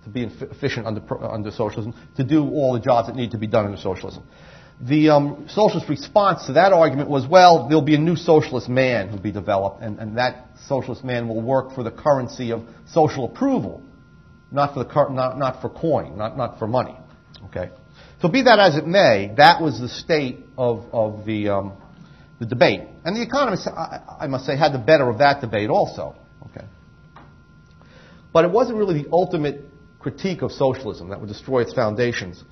to be efficient under socialism, to do all the jobs that need to be done under socialism. The socialist response to that argument was, well, there'll be a new socialist man who'll be developed, and that socialist man will work for the currency of social approval, not for coin, not for money. Okay. So be that as it may, that was the state of the debate, and the economists, I must say, had the better of that debate also. Okay. But it wasn't really the ultimate critique of socialism that would destroy its foundations.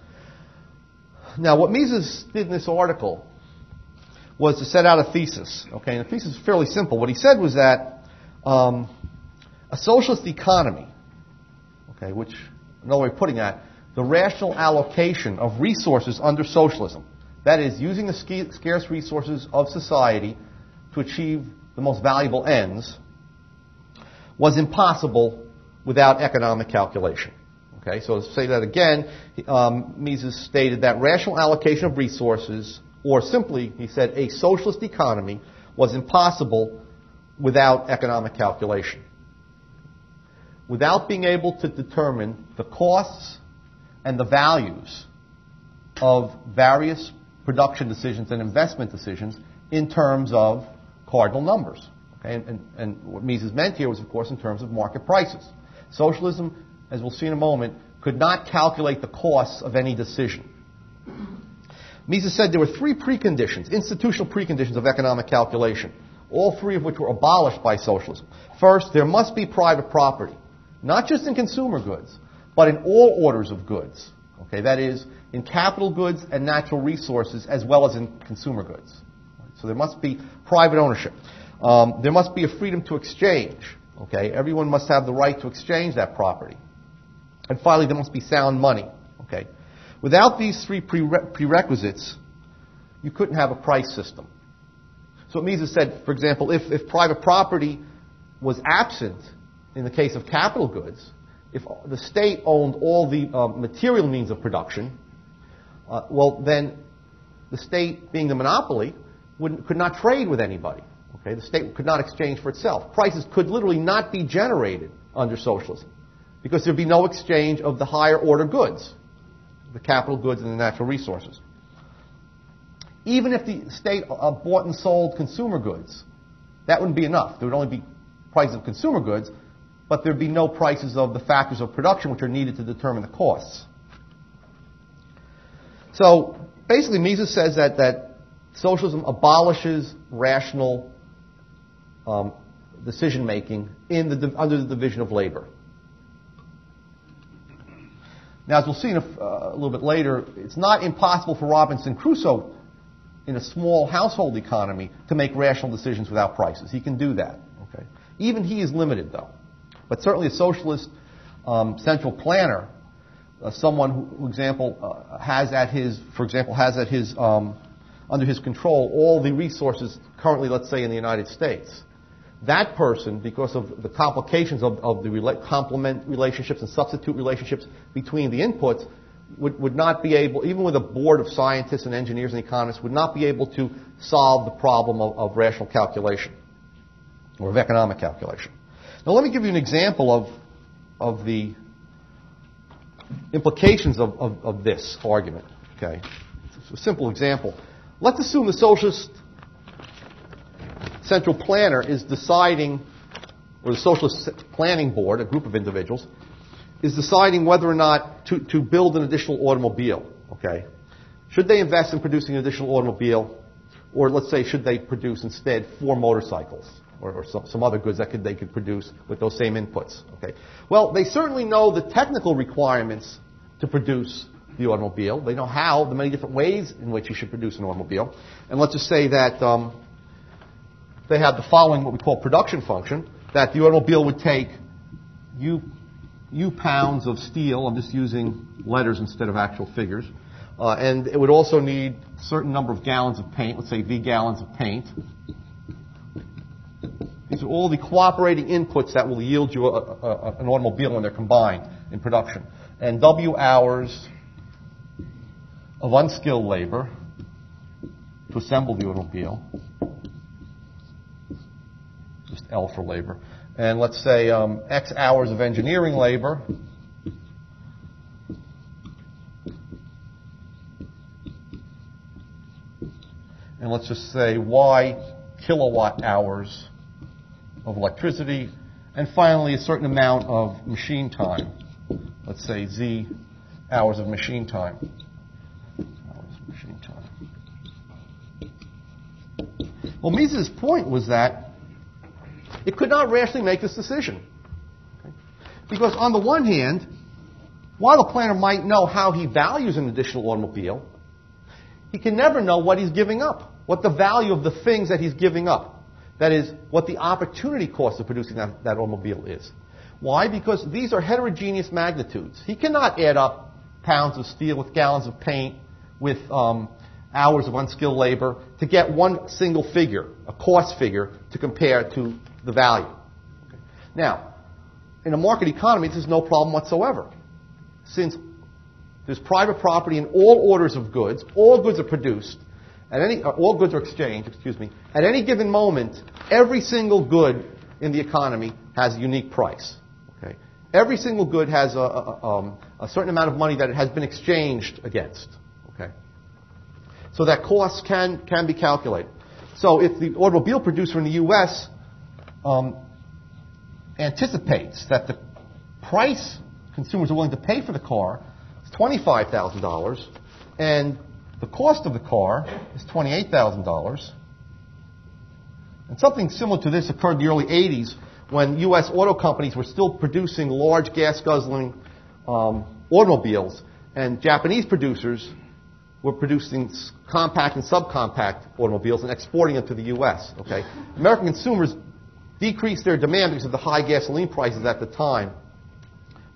Now, what Mises did in this article was to set out a thesis. Okay, and the thesis is fairly simple. What he said was that a socialist economy, okay, which another way of putting that, the rational allocation of resources under socialism, that is, using the scarce resources of society to achieve the most valuable ends, was impossible without economic calculation. Okay, so to say that again, Mises stated that rational allocation of resources, or simply, he said, a socialist economy, was impossible without economic calculation. Without being able to determine the costs and the values of various production decisions and investment decisions in terms of cardinal numbers. Okay, and what Mises meant here was, of course, in terms of market prices. Socialism, as we'll see in a moment, could not calculate the costs of any decision. Mises said there were three preconditions, institutional preconditions of economic calculation, all three of which were abolished by socialism. First, there must be private property, not just in consumer goods, but in all orders of goods. Okay, that is, in capital goods and natural resources as well as in consumer goods. So there must be private ownership. There must be a freedom to exchange. Okay, everyone must have the right to exchange that property. And finally, there must be sound money. Okay, without these three prerequisites, you couldn't have a price system. So what Mises said, for example, if private property was absent in the case of capital goods, if the state owned all the material means of production, well, then the state, being the monopoly, could not trade with anybody. Okay, the state could not exchange for itself. Prices could literally not be generated under socialism because there'd be no exchange of the higher order goods, the capital goods and the natural resources. Even if the state bought and sold consumer goods, that wouldn't be enough. There would only be prices of consumer goods, but there'd be no prices of the factors of production which are needed to determine the costs. So basically Mises says that socialism abolishes rational decision-making under the division of labor. Now, as we'll see a little bit later, it's not impossible for Robinson Crusoe in a small household economy to make rational decisions without prices. He can do that. Okay? Even he is limited, though. But certainly a socialist central planner, someone who, for example, has under his control all the resources currently, let's say, in the United States. That person, because of the complications of the complement relationships and substitute relationships between the inputs, would not be able, even with a board of scientists and engineers and economists, would not be able to solve the problem of rational calculation or of economic calculation. Now let me give you an example of the implications of this argument. Okay, it's a simple example. Let's assume the socialist central planner is deciding, or the socialist planning board, a group of individuals, is deciding whether or not to build an additional automobile. Okay, should they invest in producing an additional automobile, or let's say should they produce instead 4 motorcycles or some other goods that they could produce with those same inputs? Okay, well, they certainly know the technical requirements to produce the automobile. They know how, the many different ways in which you should produce an automobile. And let's just say that they have the following, what we call production function, that the automobile would take U pounds of steel. I'm just using letters instead of actual figures. And it would also need a certain number of gallons of paint, let's say V gallons of paint. These are all the cooperating inputs that will yield you an automobile when they're combined in production. And W hours of unskilled labor to assemble the automobile. Just L for labor. And let's say X hours of engineering labor and let's just say Y kilowatt hours of electricity, and finally a certain amount of machine time. Let's say Z hours of machine time. Well, Mises' point was that it could not rationally make this decision. Okay? Because on the one hand, while the planner might know how he values an additional automobile, he can never know what he's giving up, what the value of the things that he's giving up. That is, what the opportunity cost of producing that automobile is. Why? Because these are heterogeneous magnitudes. He cannot add up pounds of steel with gallons of paint, with hours of unskilled labor, to get one single figure, a cost figure, to compare to the value. Okay. Now, in a market economy, this is no problem whatsoever. Since there's private property in all orders of goods, all goods are produced, all goods are exchanged, at any given moment, every single good in the economy has a unique price. Okay? Every single good has a certain amount of money that it has been exchanged against. Okay? So that costs can be calculated. So if the automobile producer in the U.S. Anticipates that the price consumers are willing to pay for the car is $25,000, and the cost of the car is $28,000. And something similar to this occurred in the early 80s when U.S. auto companies were still producing large gas-guzzling automobiles, and Japanese producers were producing compact and subcompact automobiles and exporting them to the U.S. Okay? American consumers decreased their demand because of the high gasoline prices at the time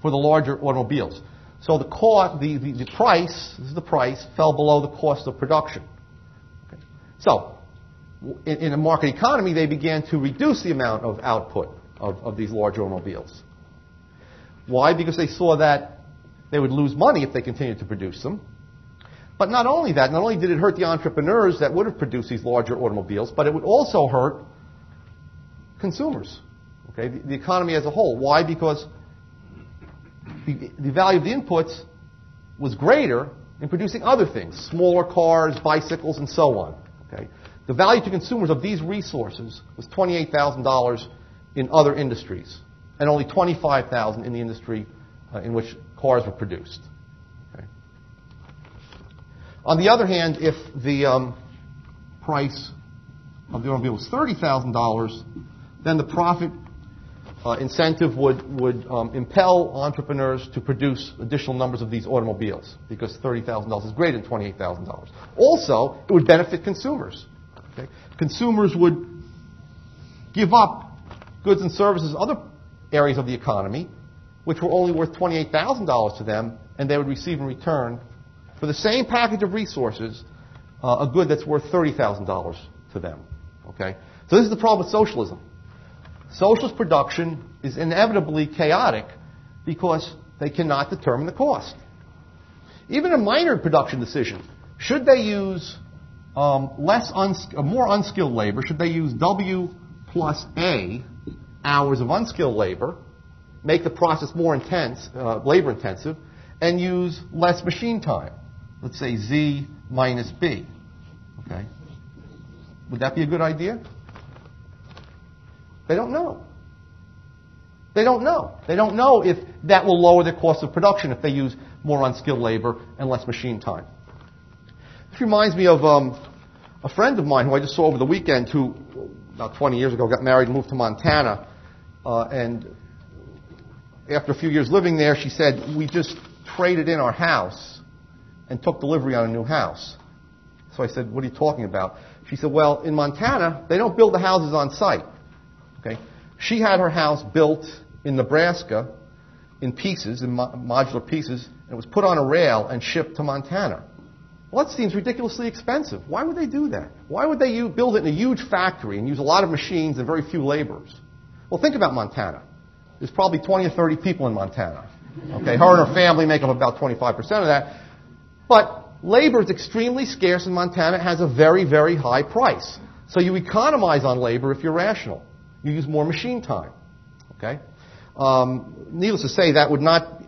for the larger automobiles. So the price, this is the price, fell below the cost of production. Okay. So in a market economy, they began to reduce the amount of output of these large automobiles. Why? Because they saw that they would lose money if they continued to produce them. But not only that, not only did it hurt the entrepreneurs that would have produced these larger automobiles, but it would also hurt consumers, okay, the economy as a whole. Why? Because the value of the inputs was greater in producing other things, smaller cars, bicycles, and so on. Okay? The value to consumers of these resources was $28,000 in other industries, and only $25,000 in the industry in which cars were produced. Okay? On the other hand, if the price of the automobile was $30,000, then the profit incentive would impel entrepreneurs to produce additional numbers of these automobiles, because $30,000 is greater than $28,000. Also, it would benefit consumers. Okay? Consumers would give up goods and services, other areas of the economy, which were only worth $28,000 to them, and they would receive in return, for the same package of resources, a good that's worth $30,000 to them. Okay? So this is the problem with socialism. Socialist production is inevitably chaotic because they cannot determine the cost. Even a minor production decision, should they use more unskilled labor, should they use W plus A hours of unskilled labor, make the process more labor intensive, and use less machine time? Let's say Z minus B. Okay? Would that be a good idea? They don't know. They don't know. They don't know if that will lower their cost of production if they use more unskilled labor and less machine time. This reminds me of a friend of mine who I just saw over the weekend who, about 20 years ago, got married and moved to Montana. And after a few years living there, she said, we just traded in our house and took delivery on a new house. So I said, what are you talking about? She said, well, in Montana, they don't build the houses on site. Okay. She had her house built in Nebraska in pieces, in modular pieces, and it was put on a rail and shipped to Montana. Well, that seems ridiculously expensive. Why would they do that? Why would they build it in a huge factory and use a lot of machines and very few laborers? Well, think about Montana. There's probably 20 or 30 people in Montana. Okay, her and her family make up about 25% of that. But labor is extremely scarce in Montana. It has a very, very high price. So you economize on labor if you're rational. You use more machine time. Okay? Needless to say, that would not,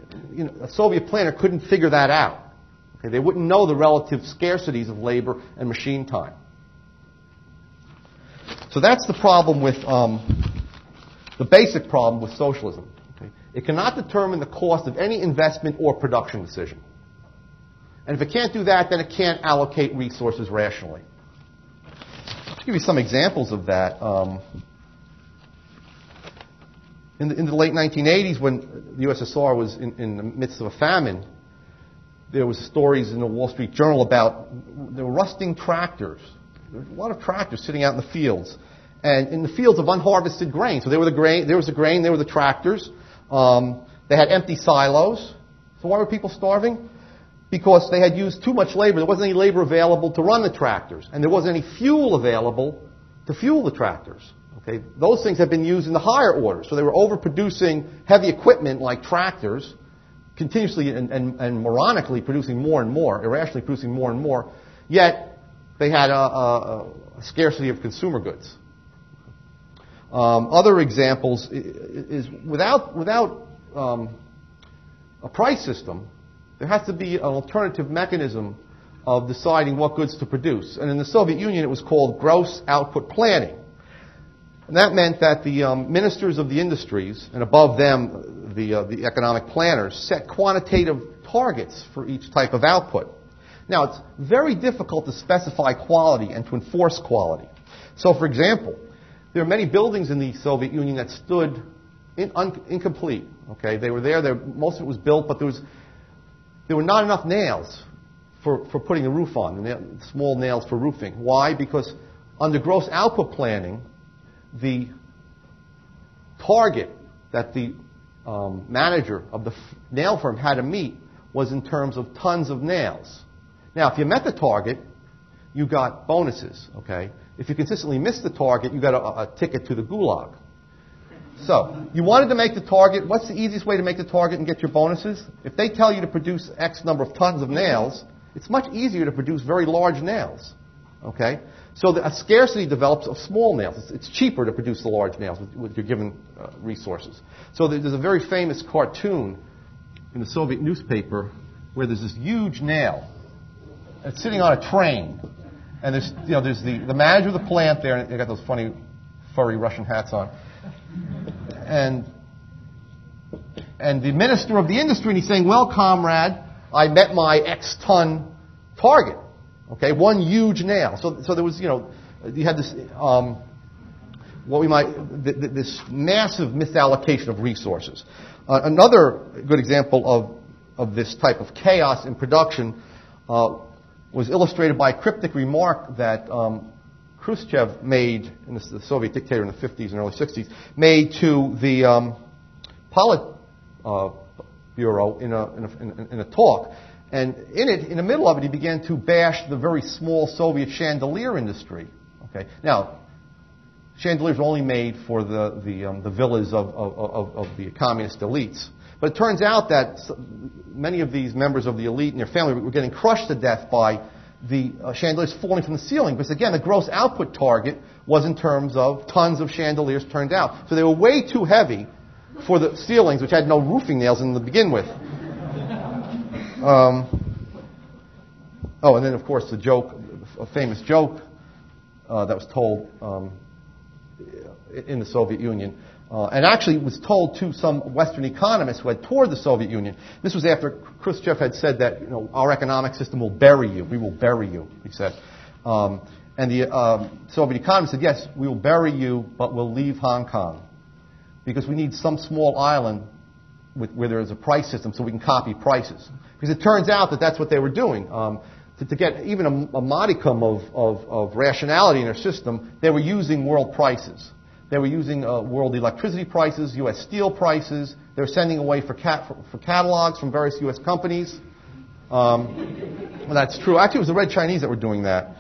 a Soviet planner couldn't figure that out. Okay? They wouldn't know the relative scarcities of labor and machine time. So that's the problem with, the basic problem with socialism. Okay? It cannot determine the cost of any investment or production decision. And if it can't do that, then it can't allocate resources rationally. To give you some examples of that, in the late 1980s, when the USSR was in the midst of a famine, there was stories in the Wall Street Journal about the rusting tractors. There was a lot of tractors sitting out in the fields, and in the fields of unharvested grain. So there was the grain, there were the tractors. They had empty silos. So why were people starving? Because they had used too much labor. There wasn't any labor available to run the tractors, and there wasn't any fuel available to fuel the tractors. Okay, those things have been used in the higher order. So they were overproducing heavy equipment like tractors, continuously and moronically producing more and more, irrationally producing more and more, yet they had a scarcity of consumer goods. Other examples is without a price system, there has to be an alternative mechanism of deciding what goods to produce. And in the Soviet Union, it was called gross output planning. And that meant that the ministers of the industries, and above them, the economic planners, set quantitative targets for each type of output. Now, it's very difficult to specify quality and to enforce quality. So, for example, there are many buildings in the Soviet Union that stood incomplete. Okay, they were there. Most of it was built, but there were not enough nails for putting the roof on, small nails for roofing. Why? Because under gross output planning, the target that the manager of the nail firm had to meet was in terms of tons of nails. Now, if you met the target, you got bonuses, okay? If you consistently missed the target, you got a ticket to the gulag. So, you wanted to make the target. What's the easiest way to make the target and get your bonuses? If they tell you to produce X number of tons of nails, it's much easier to produce very large nails, okay? So a scarcity develops of small nails. It's cheaper to produce the large nails with your given resources. So there's a very famous cartoon in the Soviet newspaper where there's this huge nail. It's sitting on a train. And there's the manager of the plant there, and they got those funny, furry Russian hats on. And the minister of the industry, and he's saying, well, comrade, I met my X ton target. Okay, one huge nail. So there was, you had this, this massive misallocation of resources. Another good example of this type of chaos in production was illustrated by a cryptic remark that Khrushchev made, and this is the Soviet dictator in the 50s and early 60s, made to the Politburo in a talk. And in the middle of it, he began to bash the very small Soviet chandelier industry. Okay, now chandeliers were only made for the villas of the communist elites. But it turns out that many of these members of the elite and their family were getting crushed to death by the chandeliers falling from the ceiling. Because again, the gross output target was in terms of tons of chandeliers turned out. So they were way too heavy for the ceilings, which had no roofing nails in to begin with. And then of course the joke, a famous joke that was told in the Soviet Union, and actually was told to some Western economists who had toured the Soviet Union. This was after Khrushchev had said that our economic system will bury you. We will bury you, he said. And the Soviet economists said, yes, we will bury you, but we'll leave Hong Kong because we need some small island where there is a price system so we can copy prices. Because it turns out that that's what they were doing. To get even a modicum of rationality in their system, they were using world prices. They were using world electricity prices, U.S. steel prices. They were sending away for catalogs from various U.S. companies. Well, that's true. Actually, it was the Red Chinese that were doing that.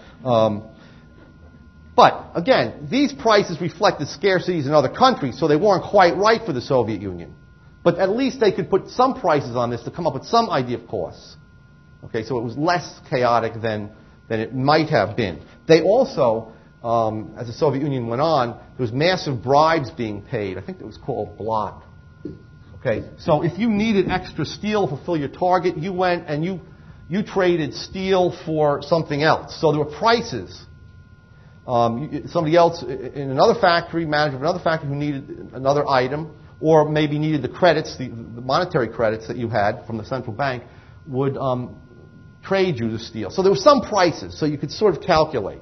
But, again, these prices reflected scarcities in other countries, so they weren't quite right for the Soviet Union. But at least they could put some prices on this to come up with some idea of costs. Okay, so it was less chaotic than it might have been. They also, as the Soviet Union went on, there was massive bribes being paid. I think it was called blot. Okay, so if you needed extra steel to fulfill your target, you went and you traded steel for something else. So there were prices Somebody else in another factory, manager of another factory who needed another item, or maybe needed the credits, the monetary credits that you had from the central bank, would trade you the steel. So there were some prices, so you could sort of calculate.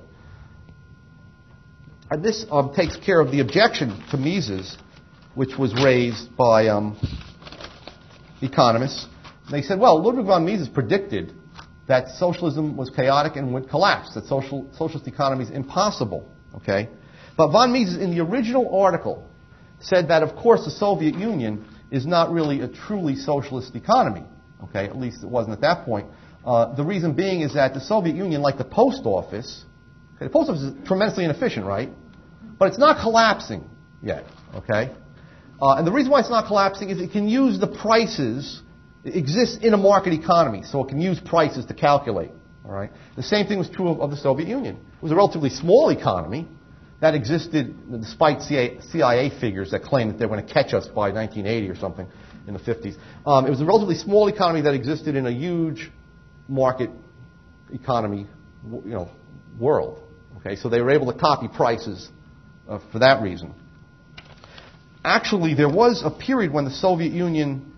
And this takes care of the objection to Mises, which was raised by economists. And they said, well, Ludwig von Mises predicted that socialism was chaotic and would collapse, that socialist economy is impossible. Okay? But von Mises, in the original article, said that, of course, the Soviet Union is not really a truly socialist economy. Okay? At least it wasn't at that point. The reason being is that the Soviet Union, like the post office, okay, the post office is tremendously inefficient, right? But it's not collapsing yet. Okay? And the reason why it's not collapsing is it can use the prices. It exists in a market economy, so it can use prices to calculate. All right? The same thing was true of the Soviet Union. It was a relatively small economy that existed despite CIA figures that claimed that they were going to catch us by 1980 or something in the 50s. It was a relatively small economy that existed in a huge market economy, world. Okay, so they were able to copy prices for that reason. Actually, there was a period when the Soviet Union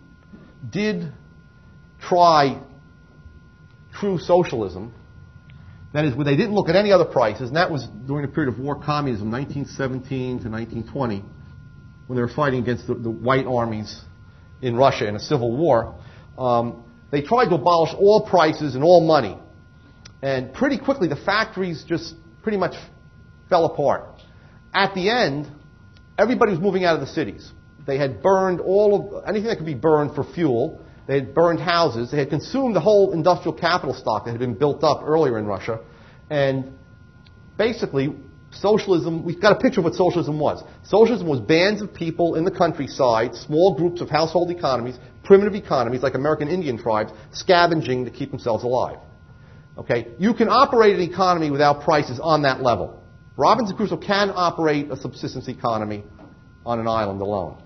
did try true socialism. That is, where they didn't look at any other prices, and that was during the period of war communism, 1917 to 1920, when they were fighting against the white armies in Russia in a civil war. They tried to abolish all prices and all money. And pretty quickly, the factories just pretty much fell apart. At the end, everybody was moving out of the cities. They had burned anything that could be burned for fuel. They had burned houses. They had consumed the whole industrial capital stock that had been built up earlier in Russia. And basically, socialism, we've got a picture of what socialism was. Socialism was bands of people in the countryside, small groups of household economies, primitive economies like American Indian tribes, scavenging to keep themselves alive. Okay? You can operate an economy without prices on that level. Robinson Crusoe can operate a subsistence economy on an island alone.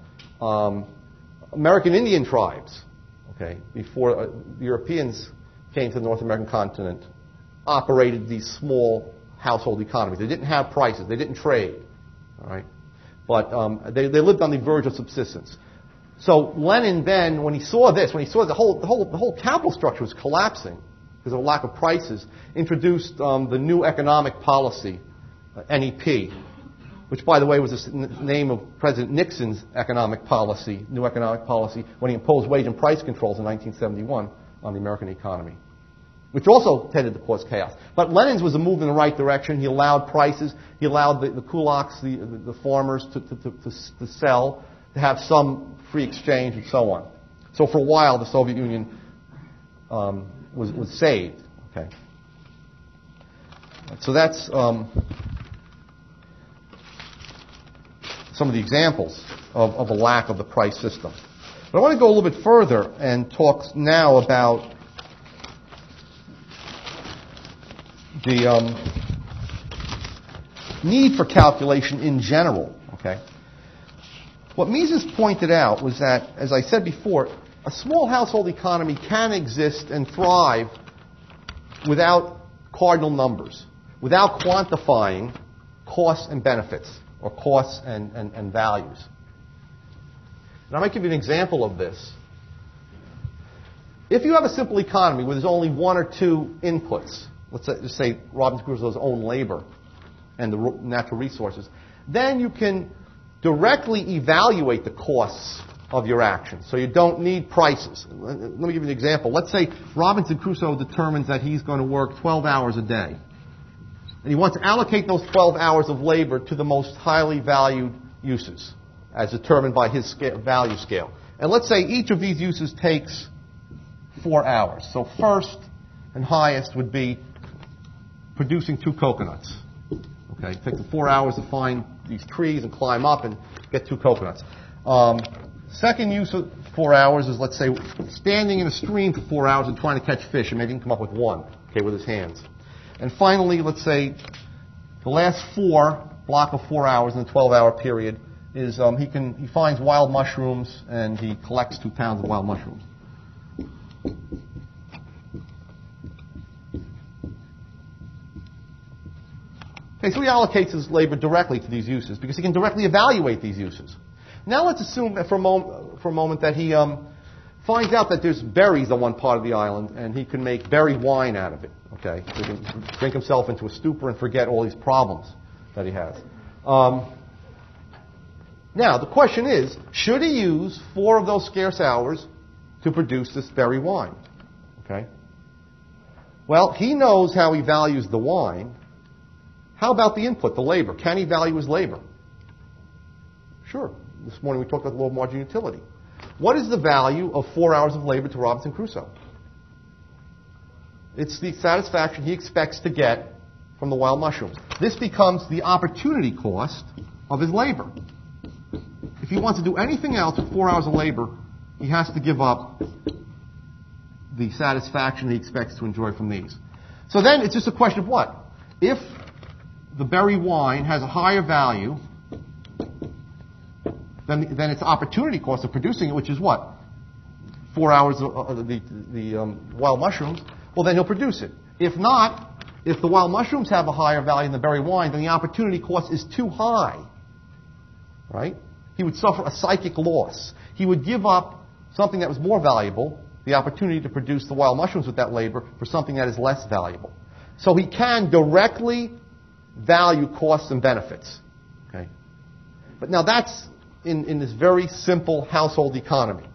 American Indian tribes, okay, before Europeans came to the North American continent, operated these small household economies. They didn't have prices. They didn't trade. All right? But they lived on the verge of subsistence. So Lenin then, when he saw this, when he saw the whole capital structure was collapsing because of a lack of prices, introduced the new economic policy, NEP, which, by the way, was the name of President Nixon's economic policy, new economic policy, when he imposed wage and price controls in 1971 on the American economy, which also tended to cause chaos. But Lenin's was a move in the right direction. He allowed prices. He allowed the kulaks, the farmers, to sell, to have some free exchange, and so on. So for a while, the Soviet Union was saved. Okay. So that's some of the examples of a lack of the price system. But I want to go a little bit further and talk now about the need for calculation in general. Okay. What Mises pointed out was that, as I said before, a small household economy can exist and thrive without cardinal numbers, without quantifying costs and benefits, or costs and values. And I might give you an example of this. If you have a simple economy where there's only one or two inputs, let's just say Robinson Crusoe's own labor and the natural resources, then you can directly evaluate the costs of your actions. So you don't need prices. Let me give you an example. Let's say Robinson Crusoe determines that he's going to work 12 hours a day. And he wants to allocate those 12 hours of labor to the most highly valued uses, as determined by his value scale. And let's say each of these uses takes 4 hours. So first and highest would be producing 2 coconuts. Okay, it takes 4 hours to find these trees and climb up and get 2 coconuts. Second use of 4 hours is, let's say, standing in a stream for 4 hours and trying to catch fish, and maybe he can come up with 1, okay, with his hands. And finally, let's say the last block of 4 hours in the 12-hour period is he finds wild mushrooms and he collects 2 pounds of wild mushrooms. Okay, so he allocates his labor directly to these uses because he can directly evaluate these uses. Now let's assume that for a moment that he finds out that there's berries on one part of the island and he can make berry wine out of it. Okay, so he can drink himself into a stupor and forget all these problems that he has. Now, the question is, should he use 4 of those scarce hours to produce this berry wine? Okay. Well, he knows how he values the wine. How about the input, the labor? Can he value his labor? Sure. This morning we talked about the law of marginal utility. What is the value of 4 hours of labor to Robinson Crusoe? It's the satisfaction he expects to get from the wild mushrooms. This becomes the opportunity cost of his labor. If he wants to do anything else with 4 hours of labor, he has to give up the satisfaction he expects to enjoy from these. So then it's just a question of what? If the berry wine has a higher value than its opportunity cost of producing it, which is what? 4 hours of the wild mushrooms, well, then he'll produce it. If not, if the wild mushrooms have a higher value than the berry wine, then the opportunity cost is too high. Right? He would suffer a psychic loss. He would give up something that was more valuable, the opportunity to produce the wild mushrooms with that labor, for something that is less valuable. So he can directly value costs and benefits. Okay? But now that's in this very simple household economy.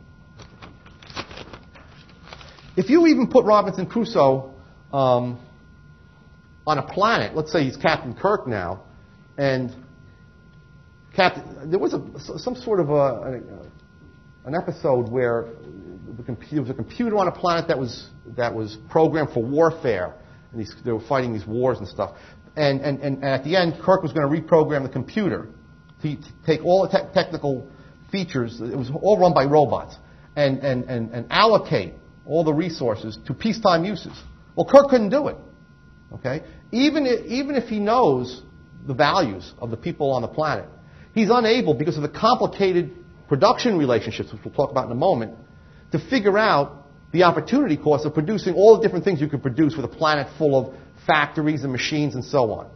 If you even put Robinson Crusoe on a planet, let's say he's Captain Kirk now, and there was some sort of an episode where there was a computer on a planet that was programmed for warfare, and they were fighting these wars and stuff. And at the end, Kirk was going to reprogram the computer to take all the technical features. It was all run by robots, and allocate all the resources to peacetime uses. Well, Kirk couldn't do it. Okay, even if he knows the values of the people on the planet, he's unable, because of the complicated production relationships, which we'll talk about in a moment, to figure out the opportunity cost of producing all the different things you could produce with a planet full of factories and machines and so on.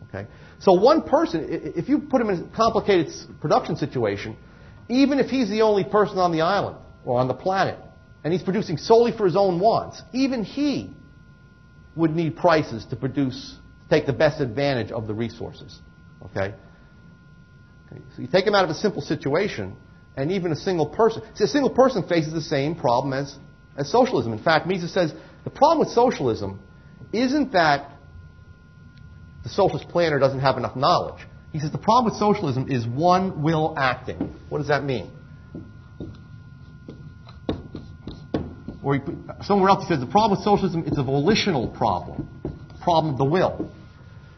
Okay? So one person, if you put him in a complicated production situation, even if he's the only person on the island or on the planet, and he's producing solely for his own wants, even he would need prices to take the best advantage of the resources. Okay? So you take him out of a simple situation, and even a single person faces the same problem as socialism. In fact, Mises says the problem with socialism isn't that the socialist planner doesn't have enough knowledge. He says the problem with socialism is one will acting. What does that mean? Or somewhere else he says the problem with socialism is a volitional problem of the will.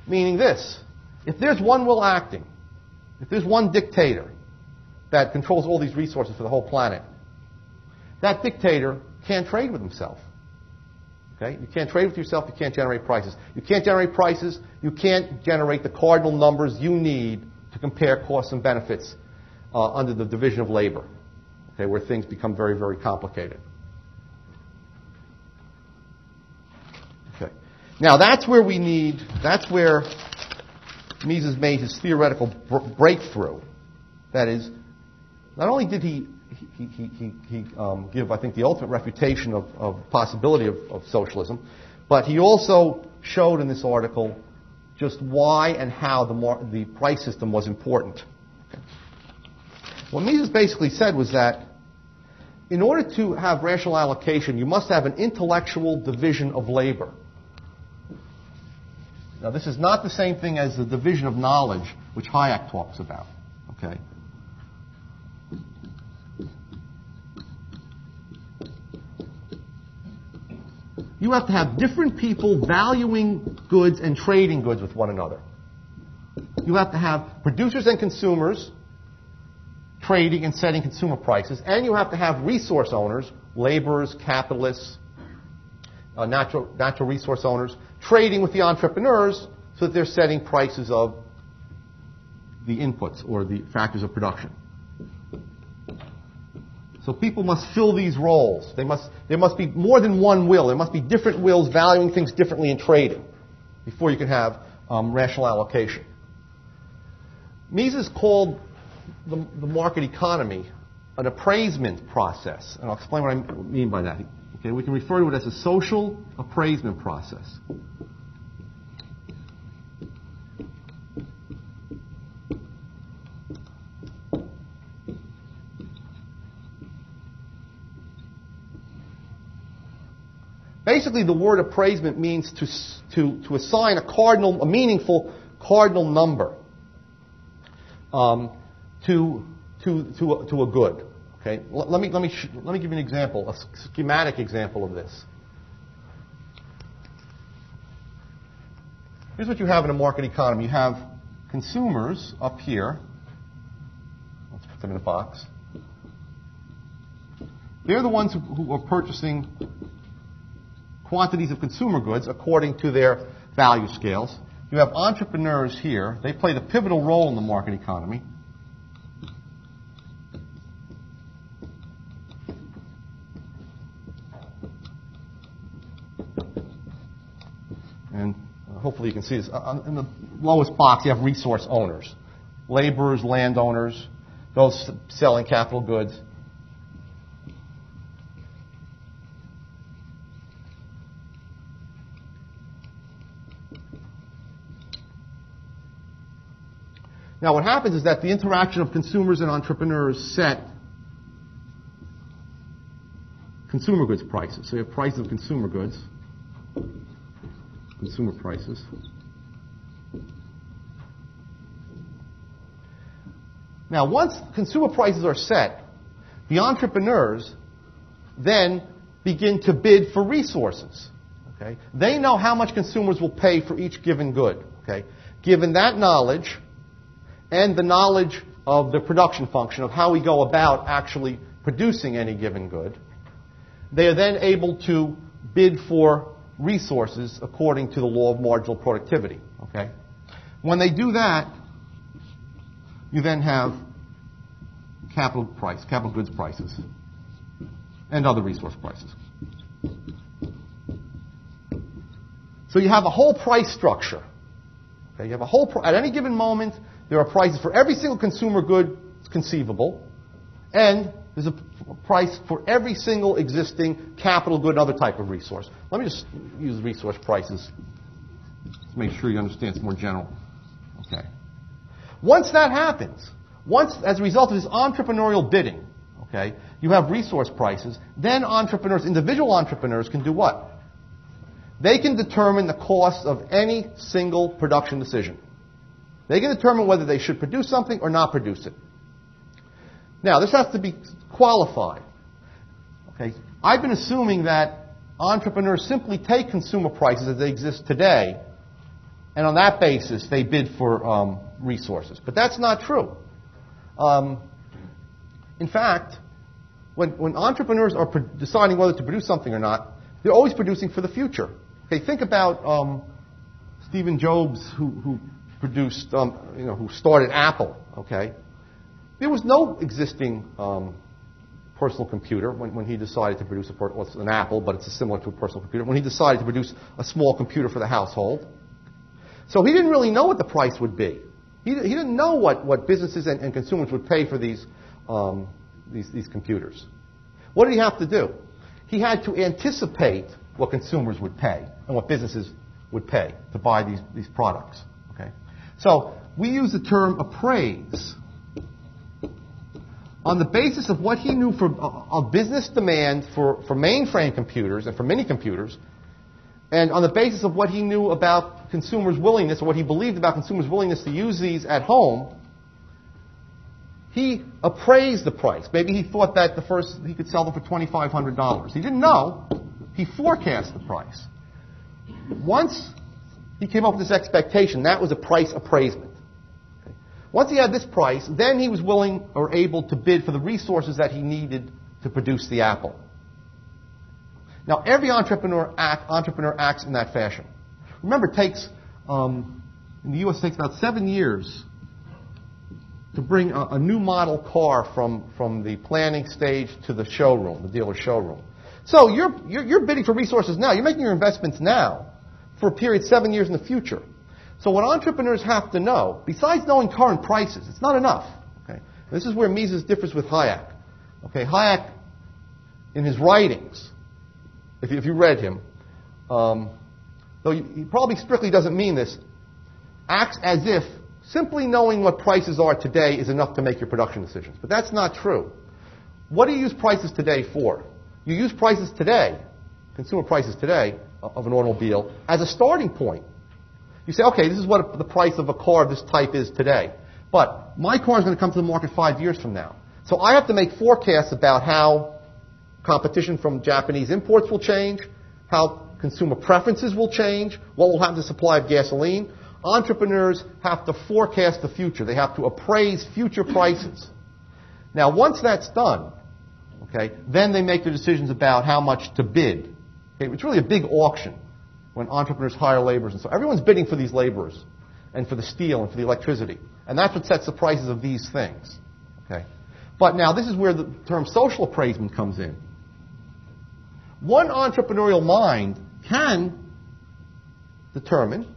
Meaning this: if there's one will acting, if there's one dictator that controls all these resources for the whole planet, that dictator can't trade with himself. Okay? You can't trade with yourself, you can't generate prices. You can't generate prices, you can't generate the cardinal numbers you need to compare costs and benefits under the division of labor, okay, where things become very, very complicated. Okay. Now that's where Mises made his theoretical breakthrough. That is, not only did he give, I think, the ultimate refutation of possibility of socialism, but he also showed in this article just why and how the price system was important. Okay. What Mises basically said was that in order to have rational allocation, you must have an intellectual division of labor. Now, this is not the same thing as the division of knowledge, which Hayek talks about. Okay. You have to have different people valuing goods and trading goods with one another. You have to have producers and consumers trading and setting consumer prices, and you have to have resource owners, laborers, capitalists, natural resource owners, trading with the entrepreneurs so that they're setting prices of the inputs or the factors of production. So people must fill these roles. There must be more than one will. There must be different wills valuing things differently in trading before you can have rational allocation. Mises called the market economy an appraisement process, and I'll explain what I mean by that. Okay, we can refer to it as a social appraisement process. Basically, the word appraisement means to assign a meaningful cardinal number to a good. Okay, let me give you an example, a schematic example of this. Here's what you have in a market economy. You have consumers up here. Let's put them in a box. They're the ones who are purchasing quantities of consumer goods according to their value scales. You have entrepreneurs here. They play the pivotal role in the market economy. And hopefully you can see this. In the lowest box, you have resource owners, laborers, landowners, those selling capital goods. Now, what happens is that the interaction of consumers and entrepreneurs set consumer goods prices. So you have prices of consumer goods, consumer prices. Now, once consumer prices are set, the entrepreneurs then begin to bid for resources. Okay? They know how much consumers will pay for each given good. Okay? Given that knowledge, and the knowledge of the production function, of how we go about actually producing any given good, they are then able to bid for resources according to the law of marginal productivity. Okay? When they do that, you then have capital goods prices, and other resource prices. So you have a whole price structure. Okay? You have a whole at any given moment, there are prices for every single consumer good conceivable, and there's a price for every single existing capital good and other type of resource. Let me just use resource prices to make sure you understand it's more general. Okay. Once that happens, as a result of this entrepreneurial bidding, okay, you have resource prices, then individual entrepreneurs can do what? They can determine the cost of any single production decision. They can determine whether they should produce something or not produce it. Now, this has to be qualified. Okay? I've been assuming that entrepreneurs simply take consumer prices as they exist today, and on that basis, they bid for resources. But that's not true. In fact, when entrepreneurs are deciding whether to produce something or not, they're always producing for the future. Okay, think about Stephen Jobs, who produced, who started Apple. Okay, there was no existing personal computer when he decided to produce it's an Apple, but it's similar to a personal computer. When he decided to produce a small computer for the household, so he didn't really know what the price would be. He didn't know what businesses and consumers would pay for these computers. What did he have to do? He had to anticipate what consumers would pay and what businesses would pay to buy these products. Okay. So we use the term appraise on the basis of what he knew of business demand for mainframe computers and for mini computers, and on the basis of what he knew about consumers' willingness, or what he believed about consumers' willingness to use these at home. He appraised the price. Maybe he thought that he could sell them for $2,500. He didn't know. He forecast the price. Once he came up with this expectation, that was a price appraisement. Okay. Once he had this price, then he was willing or able to bid for the resources that he needed to produce the apple. Now, every entrepreneur acts in that fashion. Remember, it takes, in the U.S., it takes about 7 years to bring a new model car from the planning stage to the showroom, the dealer's showroom. So you're bidding for resources now. You're making your investments now for a period 7 years in the future. So what entrepreneurs have to know, besides knowing current prices, it's not enough. Okay? This is where Mises differs with Hayek. Okay, Hayek, in his writings, if you read him, though he probably strictly doesn't mean this, acts as if simply knowing what prices are today is enough to make your production decisions. But that's not true. What do you use prices today for? You use prices today, consumer prices today, of an automobile, as a starting point. You say, okay, this is what the price of a car of this type is today. But my car is going to come to the market 5 years from now. So I have to make forecasts about how competition from Japanese imports will change, how consumer preferences will change, what will happen to the supply of gasoline. Entrepreneurs have to forecast the future. They have to appraise future prices. Now, once that's done, okay, then they make their decisions about how much to bid. Okay, it's really a big auction when entrepreneurs hire laborers. And so everyone's bidding for these laborers and for the steel and for the electricity. And that's what sets the prices of these things. Okay? But now this is where the term social appraisement comes in. One entrepreneurial mind can determine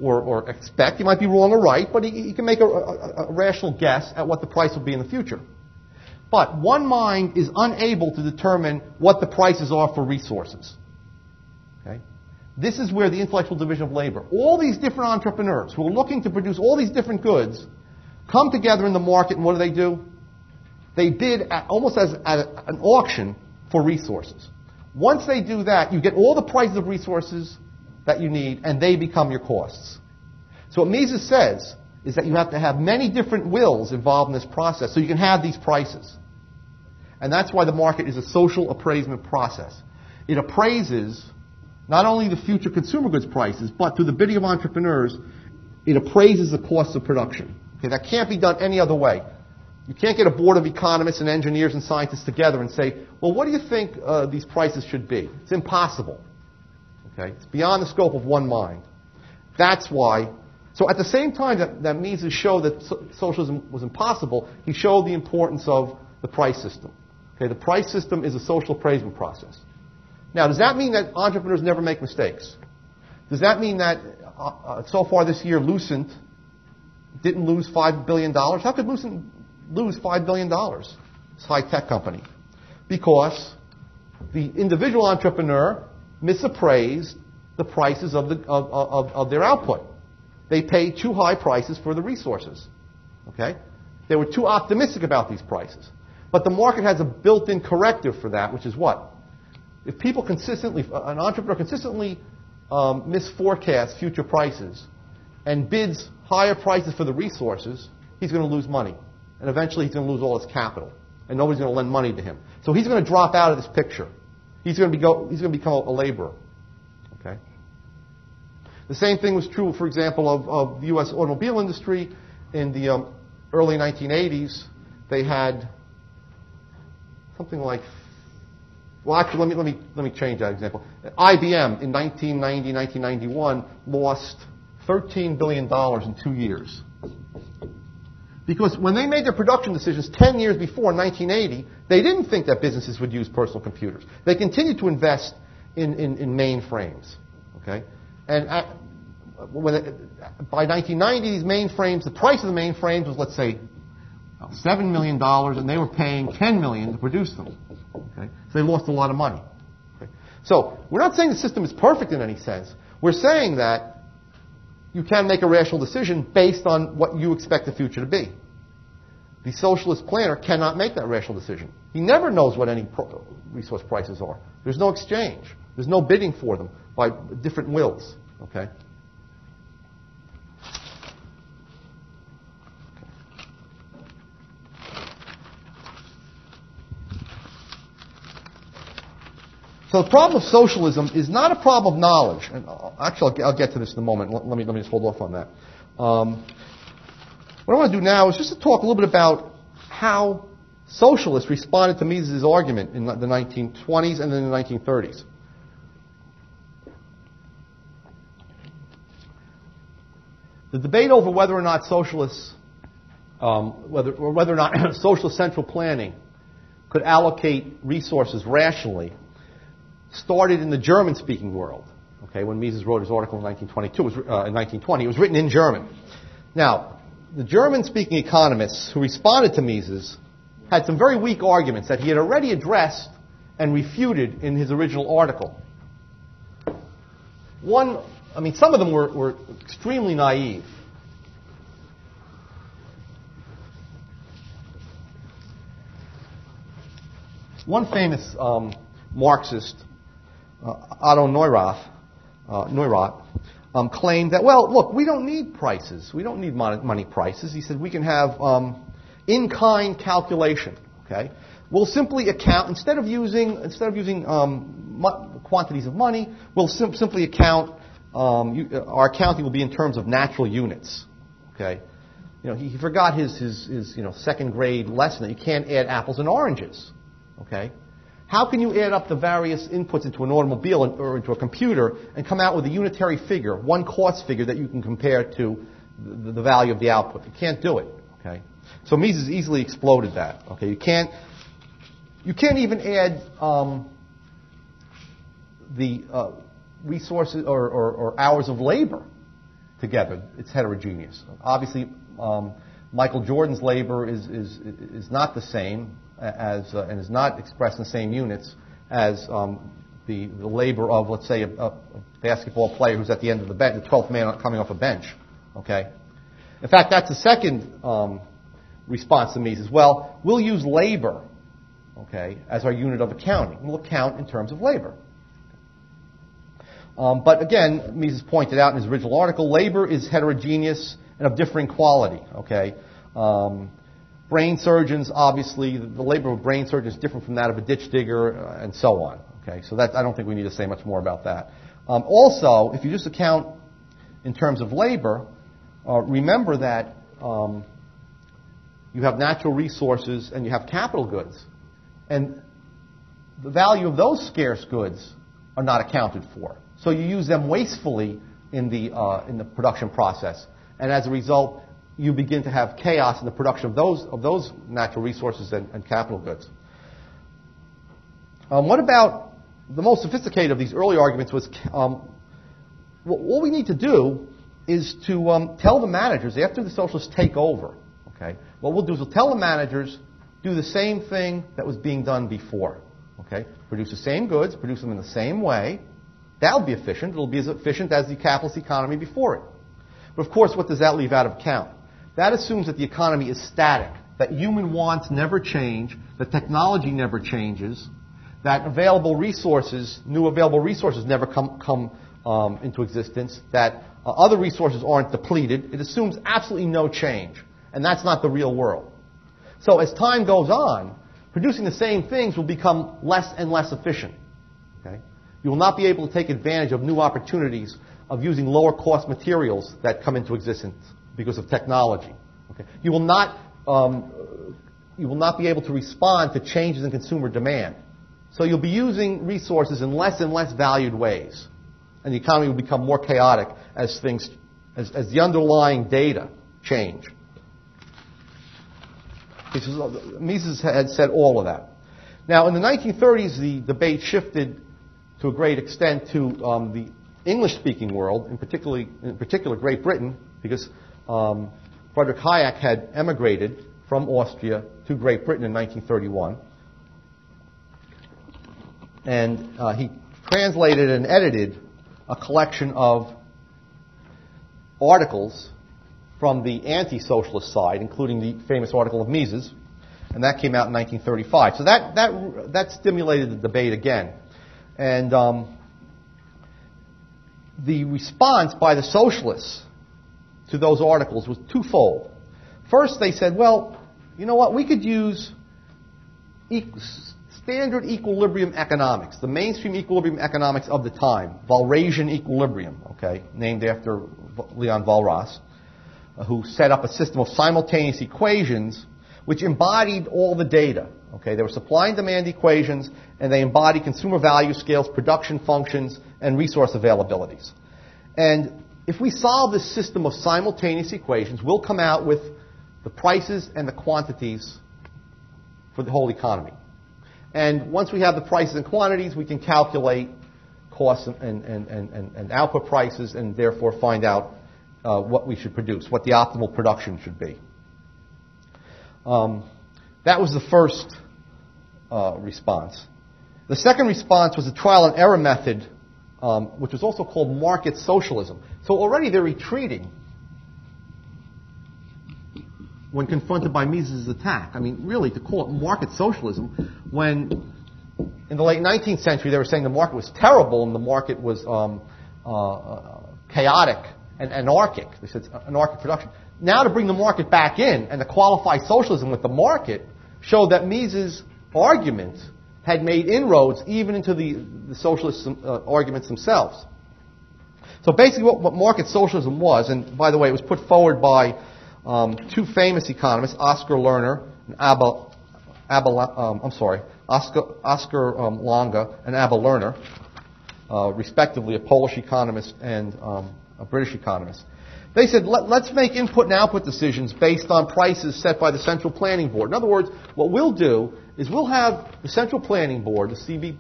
or expect, he might be wrong or right, but he can make a rational guess at what the price will be in the future. But one mind is unable to determine what the prices are for resources. Okay? This is where the intellectual division of labor, all these different entrepreneurs who are looking to produce all these different goods, come together in the market, and what do? They bid almost as at an auction for resources. Once they do that, you get all the prices of resources that you need, and they become your costs. So what Mises says is that you have to have many different wills involved in this process so you can have these prices. And that's why the market is a social appraisement process. It appraises not only the future consumer goods prices, but through the bidding of entrepreneurs, it appraises the costs of production. Okay, that can't be done any other way. You can't get a board of economists and engineers and scientists together and say, well, what do you think these prices should be? It's impossible. Okay? It's beyond the scope of one mind. That's why. So at the same time that Mises showed that socialism was impossible, he showed the importance of the price system. Okay, the price system is a social appraisement process. Now, does that mean that entrepreneurs never make mistakes? Does that mean that so far this year Lucent didn't lose $5 billion? How could Lucent lose $5 billion? It's a high-tech company. Because the individual entrepreneur misappraised the prices of their output. They paid too high prices for the resources. Okay? They were too optimistic about these prices. But the market has a built-in corrective for that, which is what? If people consistently, an entrepreneur consistently misforecasts future prices and bids higher prices for the resources, he's going to lose money. And eventually he's going to lose all his capital. And nobody's going to lend money to him. So he's going to drop out of this picture. He's going to become a laborer. Okay? The same thing was true, for example, of the U.S. automobile industry. In the early 1980s, they had something like, well, actually, let me change that example. IBM in 1990, 1991 lost $13 billion in 2 years. Because when they made their production decisions 10 years before, in 1980, they didn't think that businesses would use personal computers. They continued to invest in mainframes. Okay? And by 1990, these mainframes, the price of the mainframes was, let's say, $7 million, and they were paying $10 million to produce them. Okay? So they lost a lot of money. Okay? So we're not saying the system is perfect in any sense. We're saying that you can make a rational decision based on what you expect the future to be. The socialist planner cannot make that rational decision. He never knows what any resource prices are. There's no exchange. There's no bidding for them by different wills. Okay? So the problem of socialism is not a problem of knowledge. And actually, I'll get to this in a moment. Let me just hold off on that. What I want to do now is just to talk a little bit about how socialists responded to Mises' argument in the 1920s and then the 1930s. The debate over whether or not socialists, whether or not socialist central planning could allocate resources rationally started in the German-speaking world. Okay, when Mises wrote his article in 1920, it was written in German. Now, the German-speaking economists who responded to Mises had some very weak arguments that he had already addressed and refuted in his original article. Some of them were extremely naive. One famous Marxist, Otto Neurath, claimed that, well, look, we don't need prices. We don't need money prices. He said we can have in-kind calculation. Okay, we'll simply account instead of using quantities of money. We'll simply account. Our accounting will be in terms of natural units. Okay, he forgot his second grade lesson that you can't add apples and oranges. Okay, how can you add up the various inputs into an automobile or into a computer and come out with a unitary figure, one cost figure that you can compare to the value of the output? You can't do it. Okay, so Mises easily exploded that. Okay, you can't even add the resources or hours of labor together. It's heterogeneous. Obviously, Michael Jordan's labor is not the same as and is not expressed in the same units as the labor of, let's say, a basketball player who's at the end of the bench, the 12th man coming off a bench. Okay. In fact, that's the second response to Mises. Well, we'll use labor, okay, as our unit of accounting. We'll account in terms of labor. But again, Mises pointed out in his original article, labor is heterogeneous and of differing quality. Okay, brain surgeons, obviously, the labor of a brain surgeon is different from that of a ditch digger, and so on. Okay, so that I don't think we need to say much more about that. Also, if you just account in terms of labor, remember that you have natural resources and you have capital goods, and the value of those scarce goods are not accounted for. So you use them wastefully in the production process, and as a result, you begin to have chaos in the production of those natural resources and capital goods. What about the most sophisticated of these early arguments was what we need to do is to tell the managers after the socialists take over. Okay, what we'll do is we'll tell the managers do the same thing that was being done before. Okay, produce the same goods, produce them in the same way. That'll be efficient. It'll be as efficient as the capitalist economy before it. But of course, what does that leave out of account? That assumes that the economy is static, that human wants never change, that technology never changes, that available resources, new available resources never come into existence, that other resources aren't depleted. It assumes absolutely no change. And that's not the real world. So as time goes on, producing the same things will become less and less efficient. Okay? You will not be able to take advantage of new opportunities of using lower cost materials that come into existence because of technology. Okay? You will not be able to respond to changes in consumer demand. So you'll be using resources in less and less valued ways. And the economy will become more chaotic as the underlying data change. Mises had said all of that. Now, in the 1930s, the debate shifted to a great extent to the English-speaking world, in particular Great Britain, because Friedrich Hayek had emigrated from Austria to Great Britain in 1931. And he translated and edited a collection of articles from the anti-socialist side, including the famous article of Mises, and that came out in 1935. So that stimulated the debate again. And the response by the socialists to those articles was twofold. First, they said, well, you know what, we could use standard equilibrium economics, the mainstream equilibrium economics of the time, Walrasian equilibrium, okay, named after Leon Walras, who set up a system of simultaneous equations which embodied all the data. Okay, they were supply and demand equations, and they embodied consumer value scales, production functions, and resource availabilities. And if we solve this system of simultaneous equations, we'll come out with the prices and the quantities for the whole economy. And once we have the prices and quantities, we can calculate costs and output prices, and therefore find out what we should produce, what the optimal production should be. That was the first response. The second response was a trial and error method, which was also called market socialism. So already they're retreating when confronted by Mises' attack. I mean, really, to call it market socialism, when in the late 19th century they were saying the market was terrible and the market was chaotic and anarchic. They said anarchic production. Now to bring the market back in and to qualify socialism with the market showed that Mises' arguments had made inroads even into the socialist arguments themselves. So basically what market socialism was, and by the way, it was put forward by two famous economists, Oscar Lerner and Oscar Lange and Abba Lerner, respectively, a Polish economist and a British economist. They said, let's make input and output decisions based on prices set by the Central Planning Board. In other words, what we'll do is we'll have the Central Planning Board, the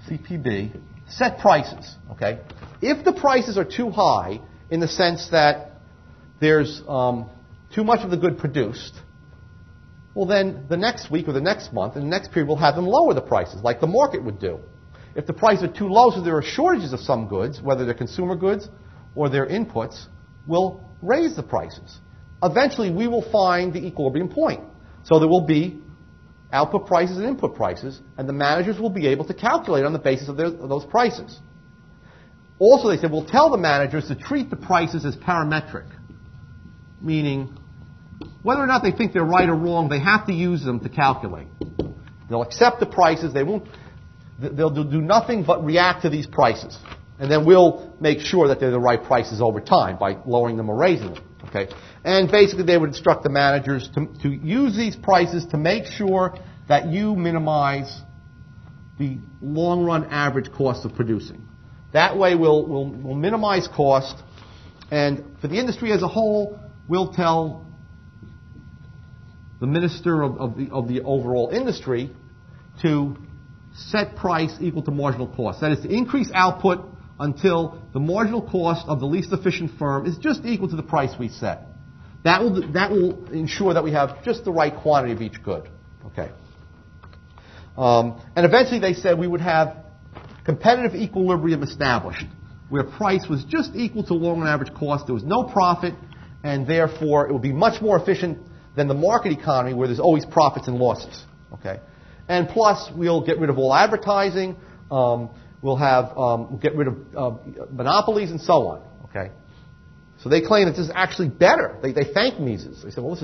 CPB, set prices. Okay? If the prices are too high, in the sense that there's too much of the good produced, well then the next week or the next month and the next period we'll have them lower the prices, like the market would do. If the prices are too low, so there are shortages of some goods, whether they're consumer goods or their inputs, we'll raise the prices. Eventually we will find the equilibrium point. So there will be output prices and input prices, and the managers will be able to calculate on the basis of those prices. Also, they said, we'll tell the managers to treat the prices as parametric, meaning whether or not they think they're right or wrong, they have to use them to calculate. They'll accept the prices. They'll do nothing but react to these prices. And then we'll make sure that they're the right prices over time by lowering them or raising them. Okay? And basically they would instruct the managers to use these prices to make sure that you minimize the long-run average cost of producing. That way we'll minimize cost, and for the industry as a whole, we'll tell the minister of the overall industry to set price equal to marginal cost. That is, to increase output until the marginal cost of the least efficient firm is just equal to the price we set. That will ensure that we have just the right quantity of each good. Okay. And eventually they said we would have competitive equilibrium established, where price was just equal to long-run average cost. There was no profit, and therefore it would be much more efficient than the market economy, where there's always profits and losses. Okay. And plus, we'll get rid of all advertising. We'll get rid of monopolies and so on. Okay. So they claim that this is actually better. They thank Mises. They said, well,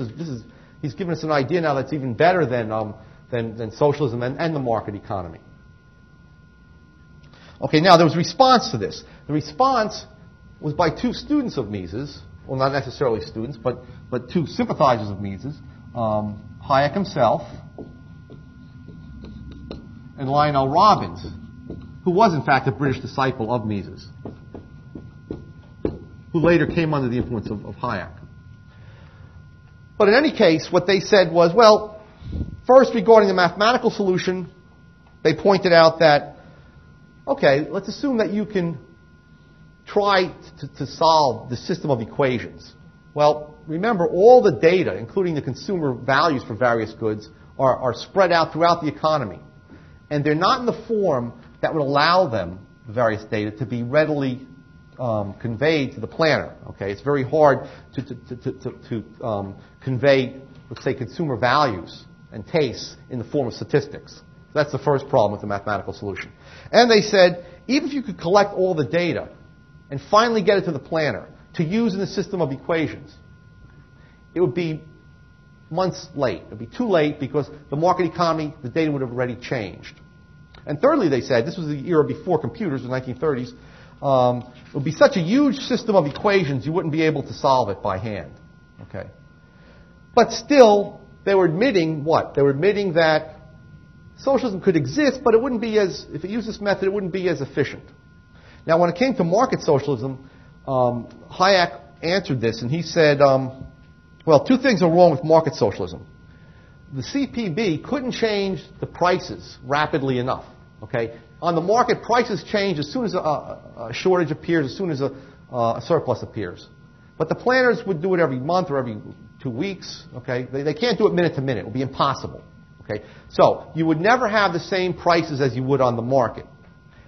he's given us an idea now that's even better than socialism and the market economy. Okay. Now there was a response to this. The response was by two students of Mises. Well, not necessarily students, but two sympathizers of Mises, Hayek himself and Lionel Robbins, who was in fact a British disciple of Mises, who later came under the influence of Hayek. But in any case, what they said was, well, first regarding the mathematical solution, they pointed out that, okay, let's assume that you can try to solve the system of equations. Well, remember, all the data, including the consumer values for various goods, are spread out throughout the economy. And they're not in the form that would allow them, the various data, to be readily conveyed to the planner. Okay, it's very hard to convey, let's say, consumer values and tastes in the form of statistics. So that's the first problem with the mathematical solution. And they said, even if you could collect all the data and finally get it to the planner to use in the system of equations, it would be months late. It would be too late because the market economy, the data would have already changed. And thirdly, they said, this was the era before computers, the 1930s, it would be such a huge system of equations you wouldn't be able to solve it by hand. Okay. But still, they were admitting what? They were admitting that socialism could exist, but it wouldn't be if it used this method, it wouldn't be as efficient. Now, when it came to market socialism, Hayek answered this, and he said, well, two things are wrong with market socialism. The CPB couldn't change the prices rapidly enough. Okay? On the market, prices change as soon as a shortage appears, as soon as a surplus appears. But the planners would do it every month or every 2 weeks. Okay? They can't do it minute to minute. It would be impossible. Okay? So you would never have the same prices as you would on the market.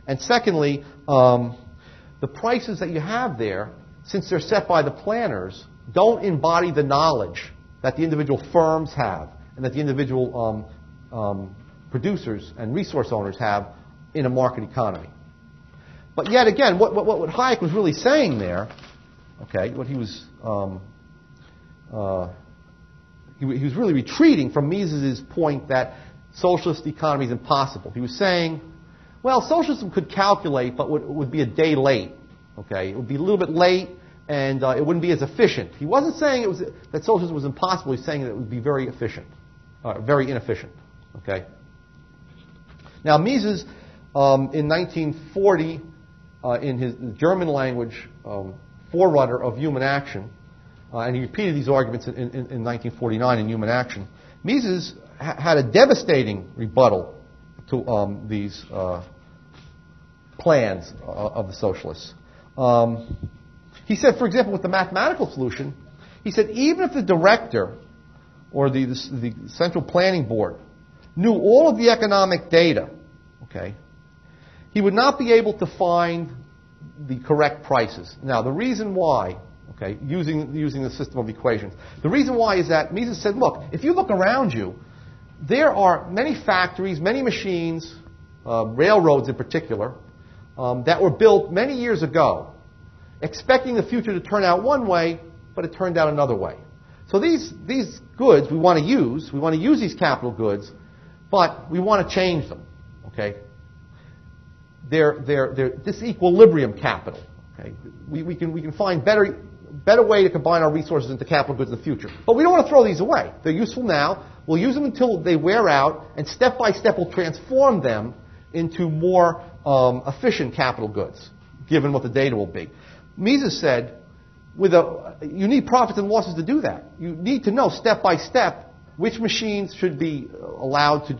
And secondly, the prices that you have there, since they're set by the planners, don't embody the knowledge that the individual firms have and that the individual producers and resource owners have in a market economy. But yet again, what Hayek was really saying there, okay, what he was really retreating from Mises' point that socialist economy is impossible. He was saying, well, socialism could calculate, but would be a day late. Okay, it would be a little bit late, and it wouldn't be as efficient. He wasn't saying that socialism was impossible. He's saying that it would be very efficient, very inefficient. Okay. Now, Mises, in 1940, in his German language forerunner of Human Action, and he repeated these arguments in 1949 in Human Action, Mises had a devastating rebuttal to these plans of the socialists. He said, for example, with the mathematical solution, he said even if the director or the central planning board knew all of the economic data, okay, he would not be able to find the correct prices. Now, the reason why, okay, using the system of equations, the reason why is that Mises said, look, if you look around you, there are many factories, many machines, railroads in particular, that were built many years ago, expecting the future to turn out one way, but it turned out another way. So these goods we want to use these capital goods, but we want to change them. Okay, they're disequilibrium capital. Okay, we can find better way to combine our resources into capital goods in the future, but we don't want to throw these away. They're useful now. We'll use them until they wear out, and step by step we'll transform them into more efficient capital goods, given what the data will be. Mises said, you need profits and losses to do that. You need to know step by step which machines should be allowed to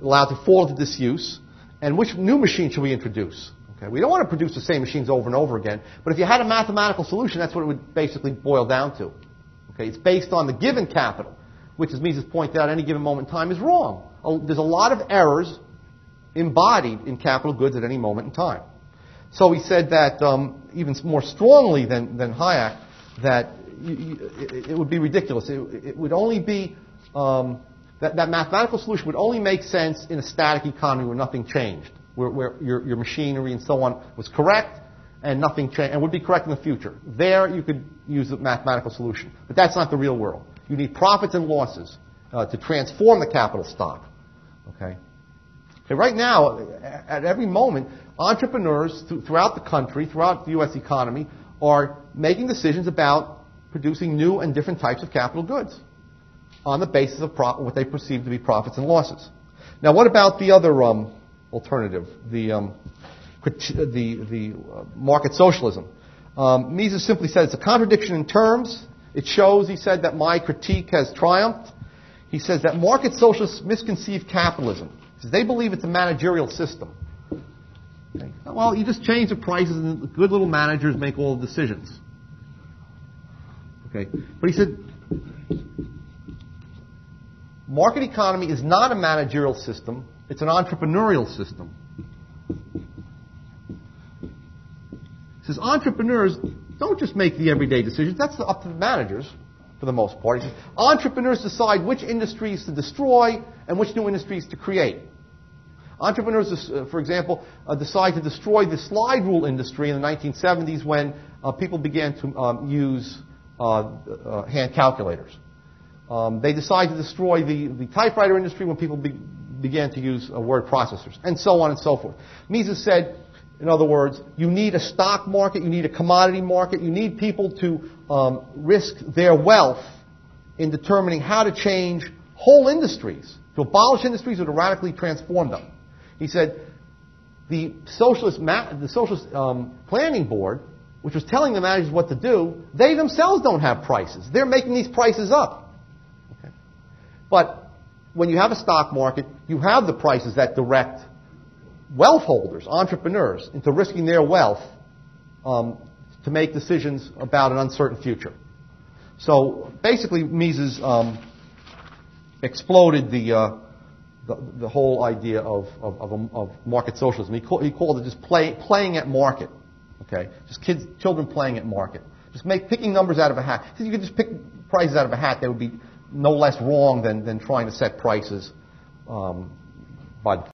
allowed to fall into disuse, and which new machine should we introduce. Okay, we don't want to produce the same machines over and over again, but if you had a mathematical solution, that's what it would basically boil down to. Okay, it's based on the given capital, which, as Mises pointed out, at any given moment in time is wrong. There's a lot of errors embodied in capital goods at any moment in time. So he said that even more strongly than Hayek, that it would be ridiculous. It would only be that mathematical solution would only make sense in a static economy where nothing changed, where your machinery and so on was correct and nothing changed, and would be correct in the future. There you could use a mathematical solution, but that's not the real world. You need profits and losses to transform the capital stock. Okay. Right now, at every moment, entrepreneurs throughout the country, throughout the U.S. economy, are making decisions about producing new and different types of capital goods on the basis of what they perceive to be profits and losses. Now, what about the other alternative, the market socialism? Mises simply said it's a contradiction in terms. It shows, he said, that my critique has triumphed. He says that market socialists misconceive capitalism. He says they believe it's a managerial system. Okay. Well, you just change the prices and the good little managers make all the decisions. Okay. But he said market economy is not a managerial system. It's an entrepreneurial system. He says entrepreneurs don't just make the everyday decisions. That's up to the managers for the most part. He says entrepreneurs decide which industries to destroy and which new industries to create. Entrepreneurs, for example, decide to destroy the slide rule industry in the 1970s when people began to use hand calculators. They decide to destroy the typewriter industry when people began to use word processors, and so on and so forth. Mises said, in other words, you need a stock market, you need a commodity market, you need people to risk their wealth in determining how to change whole industries, to abolish industries or to radically transform them. He said the socialist planning board, which was telling the managers what to do, they themselves don't have prices. They're making these prices up. Okay. But when you have a stock market, you have the prices that direct wealth holders, entrepreneurs, into risking their wealth to make decisions about an uncertain future. So basically, Mises exploded the whole idea of market socialism. He called it just playing at market. Okay, just children playing at market. Just picking numbers out of a hat. If you could just pick prices out of a hat, they would be no less wrong than trying to set prices by the